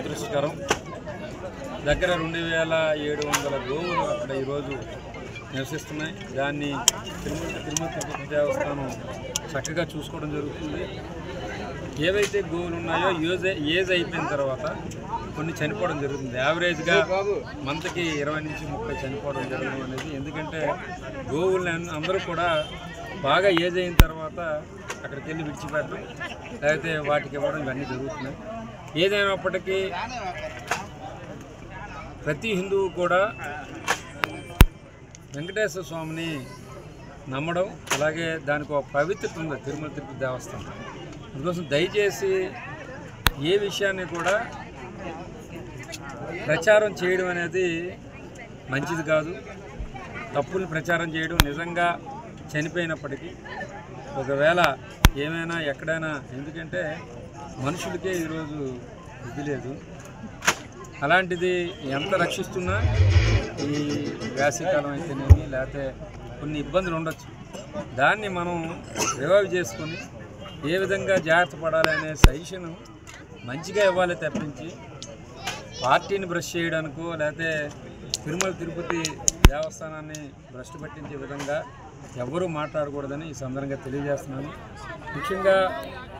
దురదృష్టకరం. దగ్గర 2700 గోవులు అక్కడ ఈరోజు నివసిస్తున్నాయి. దాన్ని తిరుపతి దేవస్థానం చక్కగా చూసుకోవడం జరుగుతుంది. ఏవైతే గోవులు ఉన్నాయో ఏజ్ అయిపోయిన తర్వాత కొన్ని చనిపోవడం జరుగుతుంది. యావరేజ్గా మంత్కి 20 నుంచి 30 చనిపోవడం జరగడం అనేది. ఎందుకంటే గోవుల్ని అందరూ కూడా బాగా ఏజ్ అయిన తర్వాత అక్కడికి వెళ్ళి విడిచిపెట్టడం లేకపోతే వాటికి ఇవ్వడం ఇవన్నీ జరుగుతున్నాయి. ఏదైనప్పటికీ ప్రతి హిందువు కూడా వెంకటేశ్వర స్వామిని నమ్మడం, అలాగే దానికి ఒక పవిత్రత ఉంది తిరుపతి దేవస్థానం. అందుకోసం దయచేసి ఏ విషయాన్ని కూడా ప్రచారం చేయడం అనేది మంచిది కాదు. తప్పులు ప్రచారం చేయడం, నిజంగా చనిపోయినప్పటికీ ఒకవేళ ఏమైనా ఎక్కడైనా, ఎందుకంటే మనుషులకే ఈరోజు ఇది లేదు. అలాంటిది ఎంత రక్షిస్తున్నా ఈ వేసవికాలం అయితేనేమి లేకపోతే కొన్ని ఇబ్బందులు ఉండొచ్చు. దాన్ని మనం రివైవ్ చేసుకొని ఏ విధంగా జాగ్రత్త పడాలి అనే సజెషన్ మంచిగా ఇవ్వాలి తప్పించి పార్టీని బ్రష్ చేయడానికో లేకపోతే తిరుపతి దేవస్థానాన్ని భ్రష్టు పట్టించే విధంగా ఎవరూ మాట్లాడకూడదని ఈ సందర్భంగా తెలియజేస్తున్నాను. ముఖ్యంగా